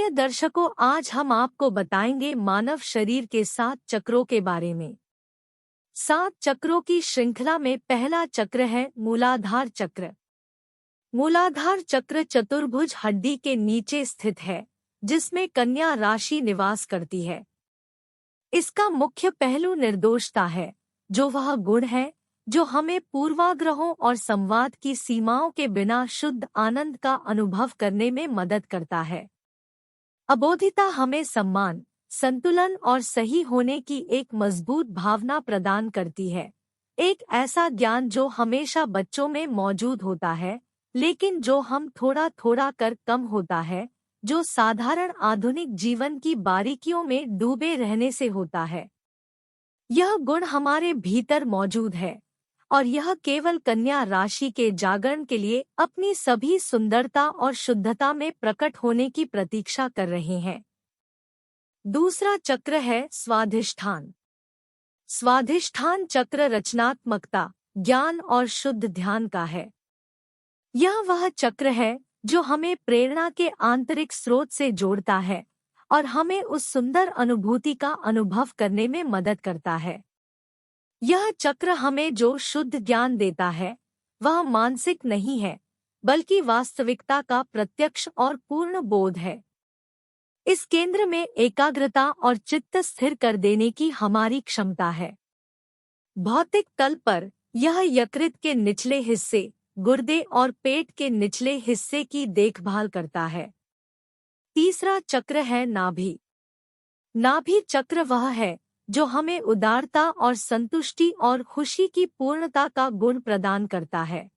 प्रिय दर्शकों, आज हम आपको बताएंगे मानव शरीर के 7 चक्रों के बारे में। 7 चक्रों की श्रृंखला में पहला चक्र है मूलाधार चक्र। मूलाधार चक्र चतुर्भुज हड्डी के नीचे स्थित है, जिसमें कन्या राशि निवास करती है। इसका मुख्य पहलू निर्दोषता है, जो वह गुण है जो हमें पूर्वाग्रहों और संवाद की सीमाओं के बिना शुद्ध आनंद का अनुभव करने में मदद करता है। अबोधिता हमें सम्मान, संतुलन और सही होने की एक मजबूत भावना प्रदान करती है। एक ऐसा ज्ञान जो हमेशा बच्चों में मौजूद होता है, लेकिन जो हम थोड़ा थोड़ा कर कम होता है, जो साधारण आधुनिक जीवन की बारीकियों में डूबे रहने से होता है। यह गुण हमारे भीतर मौजूद है, और यह केवल कन्या राशि के जागरण के लिए अपनी सभी सुंदरता और शुद्धता में प्रकट होने की प्रतीक्षा कर रहे हैं। दूसरा चक्र है स्वाधिष्ठान। स्वाधिष्ठान चक्र रचनात्मकता, ज्ञान और शुद्ध ध्यान का है। यह वह चक्र है जो हमें प्रेरणा के आंतरिक स्रोत से जोड़ता है और हमें उस सुंदर अनुभूति का अनुभव करने में मदद करता है। यह चक्र हमें जो शुद्ध ज्ञान देता है, वह मानसिक नहीं है, बल्कि वास्तविकता का प्रत्यक्ष और पूर्ण बोध है। इस केंद्र में एकाग्रता और चित्त स्थिर कर देने की हमारी क्षमता है। भौतिक तल पर यह यकृत के निचले हिस्से, गुर्दे और पेट के निचले हिस्से की देखभाल करता है। तीसरा चक्र है नाभि। नाभि चक्र वह है जो हमें उदारता और संतुष्टि और खुशी की पूर्णता का गुण प्रदान करता है।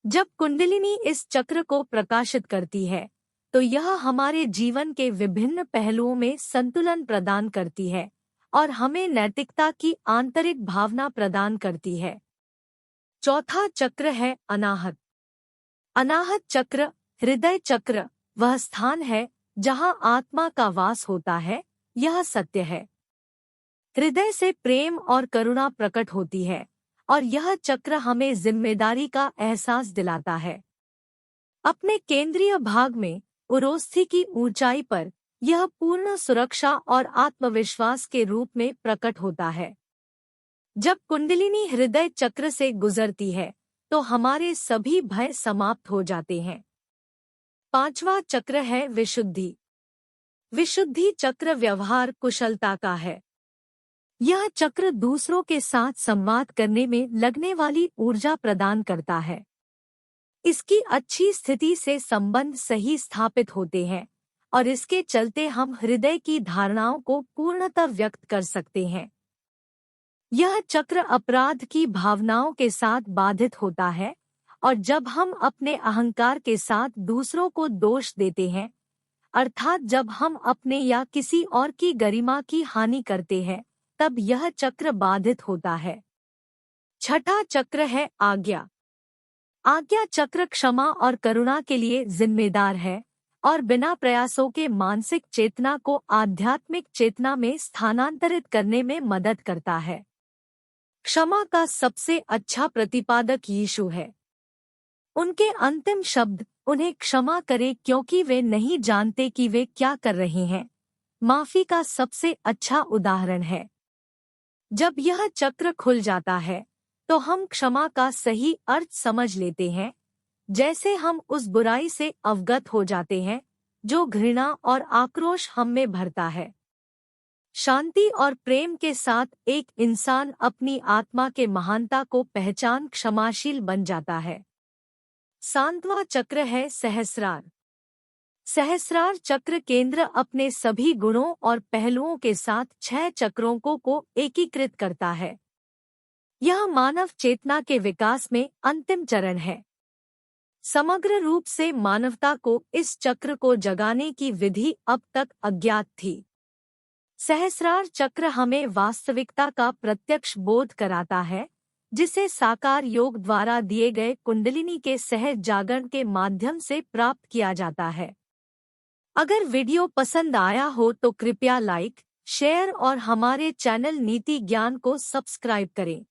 जब कुंडलिनी इस चक्र को प्रकाशित करती है, तो यह हमारे जीवन के विभिन्न पहलुओं में संतुलन प्रदान करती है और हमें नैतिकता की आंतरिक भावना प्रदान करती है। चौथा चक्र है अनाहत। अनाहत चक्र, हृदय चक्र, वह स्थान है जहां आत्मा का वास होता है। यह सत्य है। हृदय से प्रेम और करुणा प्रकट होती है, और यह चक्र हमें जिम्मेदारी का एहसास दिलाता है। अपने केंद्रीय भाग में उरोस्थि की ऊंचाई पर यह पूर्ण सुरक्षा और आत्मविश्वास के रूप में प्रकट होता है। जब कुंडलिनी हृदय चक्र से गुजरती है, तो हमारे सभी भय समाप्त हो जाते हैं। पांचवा चक्र है विशुद्धि। विशुद्धि चक्र व्यवहार कुशलता का है। यह चक्र दूसरों के साथ संवाद करने में लगने वाली ऊर्जा प्रदान करता है। इसकी अच्छी स्थिति से संबंध सही स्थापित होते हैं, और इसके चलते हम हृदय की धारणाओं को पूर्णतः व्यक्त कर सकते हैं। यह चक्र अपराध की भावनाओं के साथ बाधित होता है, और जब हम अपने अहंकार के साथ दूसरों को दोष देते हैं, अर्थात जब हम अपने या किसी और की गरिमा की हानि करते हैं, तब यह चक्र बाधित होता है। छठा चक्र है आज्ञा। आज्ञा चक्र क्षमा और करुणा के लिए जिम्मेदार है और बिना प्रयासों के मानसिक चेतना को आध्यात्मिक चेतना में स्थानांतरित करने में मदद करता है। क्षमा का सबसे अच्छा प्रतिपादक यीशु है। उनके अंतिम शब्द, उन्हें क्षमा करें क्योंकि वे नहीं जानते कि वे क्या कर रहे हैं, माफी का सबसे अच्छा उदाहरण है। जब यह चक्र खुल जाता है, तो हम क्षमा का सही अर्थ समझ लेते हैं, जैसे हम उस बुराई से अवगत हो जाते हैं जो घृणा और आक्रोश हम में भरता है। शांति और प्रेम के साथ एक इंसान अपनी आत्मा के महानता को पहचान क्षमाशील बन जाता है। सातवां चक्र है सहस्रार। सहस्रार चक्र केंद्र अपने सभी गुणों और पहलुओं के साथ 6 चक्रों को एकीकृत करता है। यह मानव चेतना के विकास में अंतिम चरण है। समग्र रूप से मानवता को इस चक्र को जगाने की विधि अब तक अज्ञात थी। सहस्रार चक्र हमें वास्तविकता का प्रत्यक्ष बोध कराता है, जिसे साकार योग द्वारा दिए गए कुंडलिनी के सहज जागरण के माध्यम से प्राप्त किया जाता है। अगर वीडियो पसंद आया हो तो कृपया लाइक, शेयर और हमारे चैनल नीति ज्ञान को सब्सक्राइब करें।